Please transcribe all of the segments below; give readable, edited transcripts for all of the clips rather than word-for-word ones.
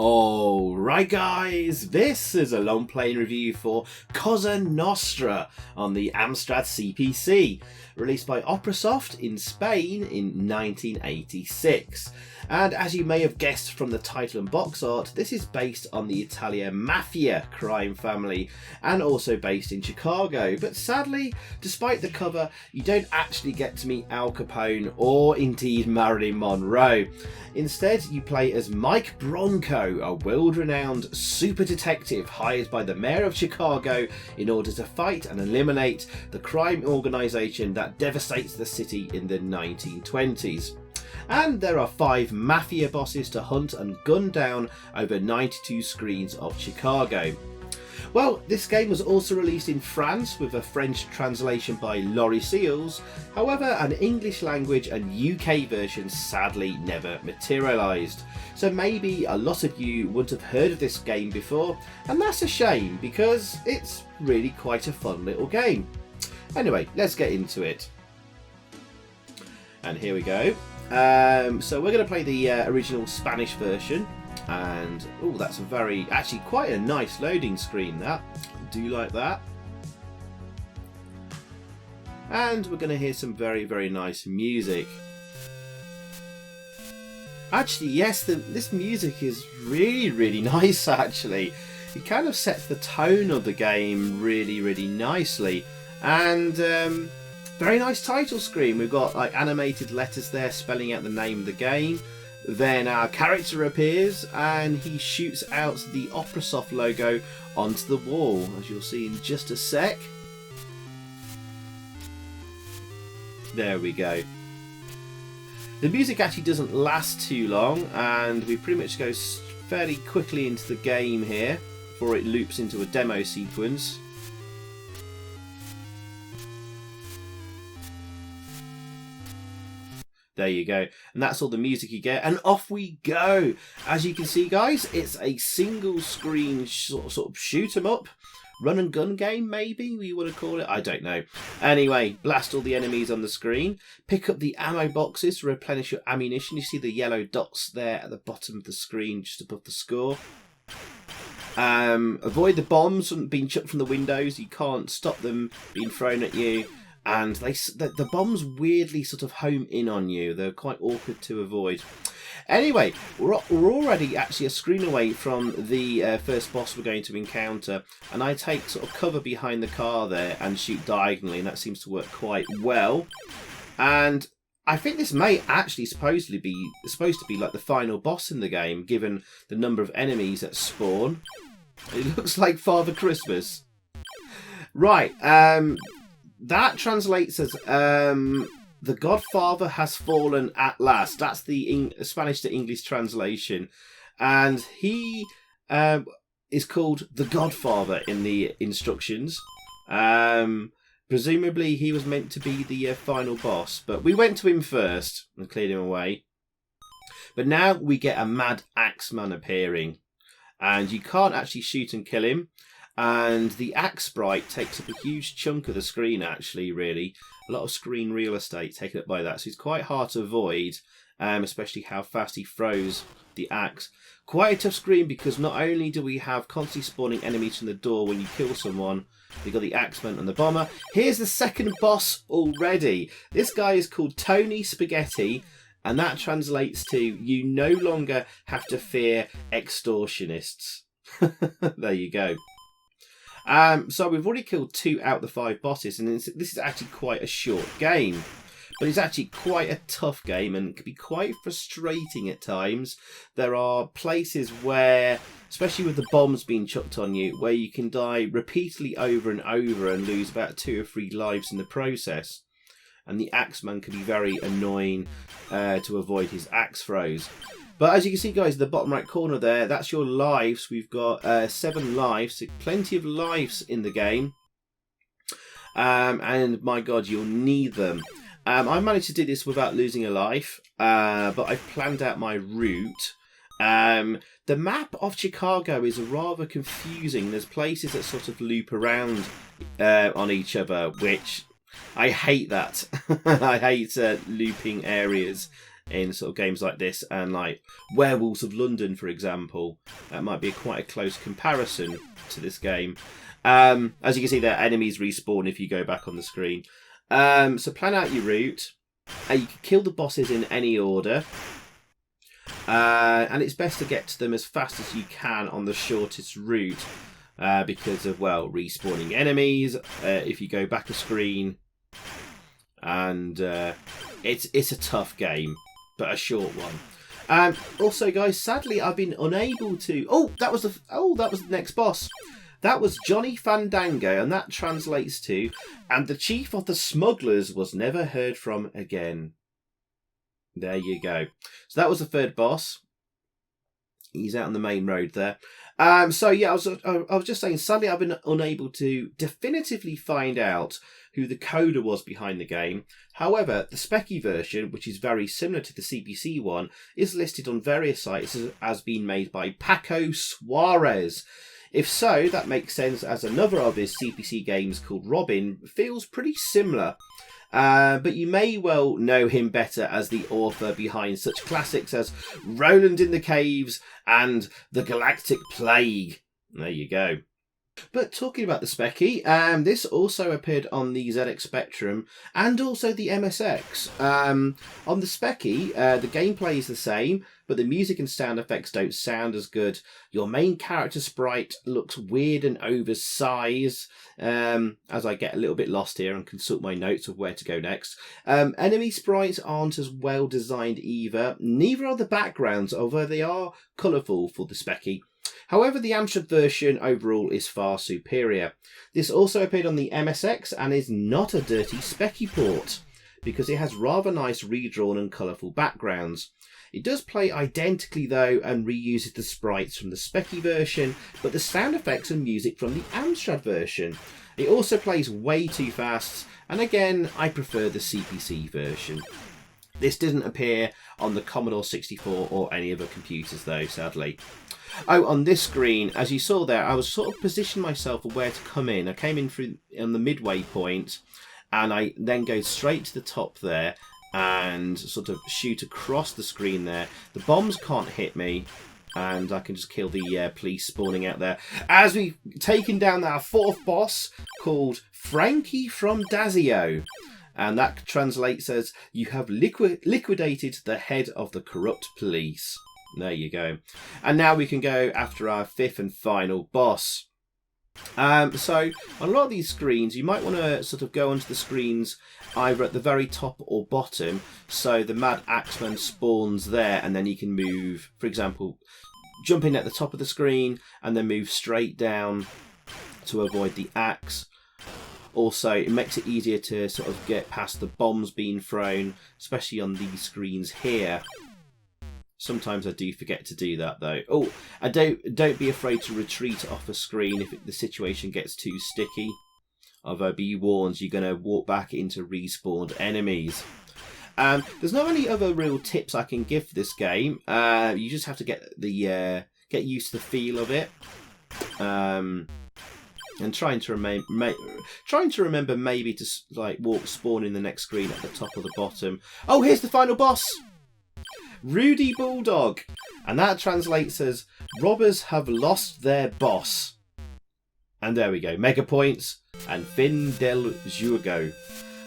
Alright guys, this is a long play review for Cosa Nostra on the AMSTRAD CPC, released by Oprasoft in Spain in 1986. And as you may have guessed from the title and box art, this is based on the Italian Mafia crime family and also based in Chicago. But sadly, despite the cover, you don't actually get to meet Al Capone or indeed Marilyn Monroe. Instead, you play as Mike Bronco, a world-renowned super detective hired by the mayor of Chicago in order to fight and eliminate the crime organisation that devastates the city in the 1920s. And there are 5 Mafia bosses to hunt and gun down over 92 screens of Chicago. Well, this game was also released in France with a French translation by Laurie Seals. However, an English language and UK version sadly never materialised. So maybe a lot of you wouldn't have heard of this game before, and that's a shame because it's really quite a fun little game. Anyway, let's get into it. And here we go. So we're going to play the original Spanish version. And oh, that's actually quite a nice loading screen, that. I do like that. And we're going to hear some very, very nice music. Actually, yes, this music is really, really nice, actually. It kind of sets the tone of the game really, really nicely. And very nice title screen. We've got like animated letters there spelling out the name of the game. Then our character appears and he shoots out the Oprasoft logo onto the wall, as you'll see in just a sec. There we go. The music actually doesn't last too long, and we pretty much go fairly quickly into the game here before it loops into a demo sequence. There you go, and that's all the music you get, and off we go. As you can see, guys, it's a single screen sort of shoot 'em up, run and gun game, maybe we want to call it, I don't know. Anyway, blast all the enemies on the screen, pick up the ammo boxes to replenish your ammunition. You see the yellow dots there at the bottom of the screen just above the score. Avoid the bombs from being chucked from the windows. You can't stop them being thrown at you. And the bombs weirdly sort of home in on you. They're quite awkward to avoid. Anyway, we're already actually a screen away from the first boss we're going to encounter. And I take sort of cover behind the car there and shoot diagonally. And that seems to work quite well. And I think this may actually supposed to be like the final boss in the game, given the number of enemies that spawn. It looks like Father Christmas. Right, that translates as the Godfather has fallen at last. That's the Spanish to English translation. And he is called the Godfather in the instructions. Presumably he was meant to be the final boss. But we went to him first and cleared him away. But now we get a Mad Axeman appearing. And you can't actually shoot and kill him. And the axe sprite takes up a huge chunk of the screen, actually, really. A lot of screen real estate taken up by that. So it's quite hard to avoid, especially how fast he throws the axe. Quite a tough screen because not only do we have constantly spawning enemies from the door when you kill someone, we've got the axeman and the bomber. Here's the second boss already. This guy is called Tony Spaghetti, and that translates to you no longer have to fear extortionists. There you go. So we've already killed 2 out of the 5 bosses, and this is actually quite a short game. But it's actually quite a tough game and can be quite frustrating at times. There are places where, especially with the bombs being chucked on you, where you can die repeatedly over and over and lose about 2 or 3 lives in the process. And the Axeman can be very annoying to avoid his axe throws. But as you can see, guys, the bottom right corner there, that's your lives. We've got 7 lives, so plenty of lives in the game. And my God, you'll need them. I managed to do this without losing a life, but I've planned out my route. The map of Chicago is rather confusing. There's places that sort of loop around on each other, which I hate that. I hate looping areas in sort of games like this and like Werewolves of London, for example. That might be quite a close comparison to this game. As you can see, there enemies respawn if you go back on the screen. So plan out your route. You can kill the bosses in any order. And it's best to get to them as fast as you can on the shortest route because of, well, respawning enemies if you go back a screen. And it's a tough game, but a short one. Also, guys, sadly, I've been unable to... that was the next boss. That was Johnny Fandango, and that translates to, and the chief of the smugglers was never heard from again. There you go. So that was the third boss. He's out on the main road there. So yeah, I was just saying, sadly I've been unable to definitively find out who the coder was behind the game. However, the Specky version, which is very similar to the CPC one, is listed on various sites as being made by Paco Suarez. If so, that makes sense, as another of his CPC games called Robin feels pretty similar. But you may well know him better as the author behind such classics as Roland in the Caves and The Galactic Plague. There you go. But talking about the Specky, this also appeared on the ZX Spectrum and also the MSX. On the Specky, the gameplay is the same, but the music and sound effects don't sound as good. Your main character sprite looks weird and oversized, as I get a little bit lost here and consult my notes of where to go next. Enemy sprites aren't as well designed either. Neither are the backgrounds, although they are colourful for the Specky. However, the Amstrad version overall is far superior. This also appeared on the MSX and is not a dirty Specky port, because it has rather nice redrawn and colourful backgrounds. It does play identically though and reuses the sprites from the Specky version, but the sound effects and music from the Amstrad version. It also plays way too fast, and again, I prefer the CPC version. This didn't appear on the Commodore 64 or any other computers though, sadly. On this screen, as you saw there, I was sort of positioning myself of where to come in. I came in through on the midway point, and I then go straight to the top there and sort of shoot across the screen there. The bombs can't hit me, and I can just kill the police spawning out there. As we've taken down our fourth boss, called Frankie from Dazio. And that translates as, you have liquidated the head of the corrupt police. There you go. And now we can go after our fifth and final boss. So on a lot of these screens, you might want to sort of go onto the screens either at the very top or bottom. So the Mad Axeman spawns there, and then you can move, for example, jump in at the top of the screen and then move straight down to avoid the axe. Also, it makes it easier to sort of get past the bombs being thrown, especially on these screens here. Sometimes I do forget to do that though. And don't be afraid to retreat off a screen if the situation gets too sticky. Although be warned, you're going to walk back into respawned enemies. There's not any other real tips I can give for this game. You just have to get used to the feel of it. And trying to remember maybe to like spawn in the next screen at the top or the bottom. Oh, here's the final boss! Rudy Bulldog, and that translates as robbers have lost their boss. And there we go, mega points and fin del juego,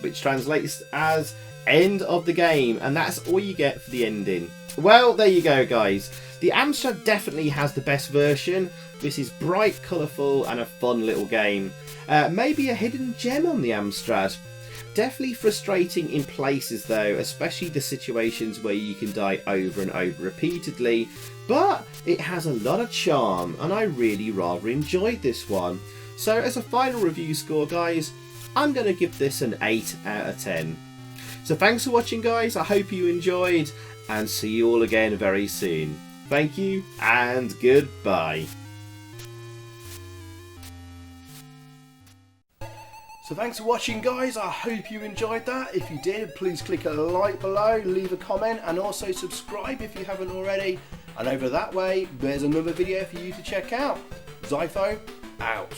which translates as end of the game, and that's all you get for the ending. Well, there you go, guys. The Amstrad definitely has the best version. This is bright, colourful, and a fun little game. Maybe a hidden gem on the Amstrad. Definitely frustrating in places though, especially the situations where you can die over and over repeatedly, but it has a lot of charm and I really rather enjoyed this one. So as a final review score, guys, I'm going to give this an 8 out of 10. So thanks for watching, guys. I hope you enjoyed, and see you all again very soon. Thank you and goodbye. So thanks for watching, guys. I hope you enjoyed that. If you did, please click a like below, leave a comment, and also subscribe if you haven't already. And over that way, there's another video for you to check out. Xyphoe out.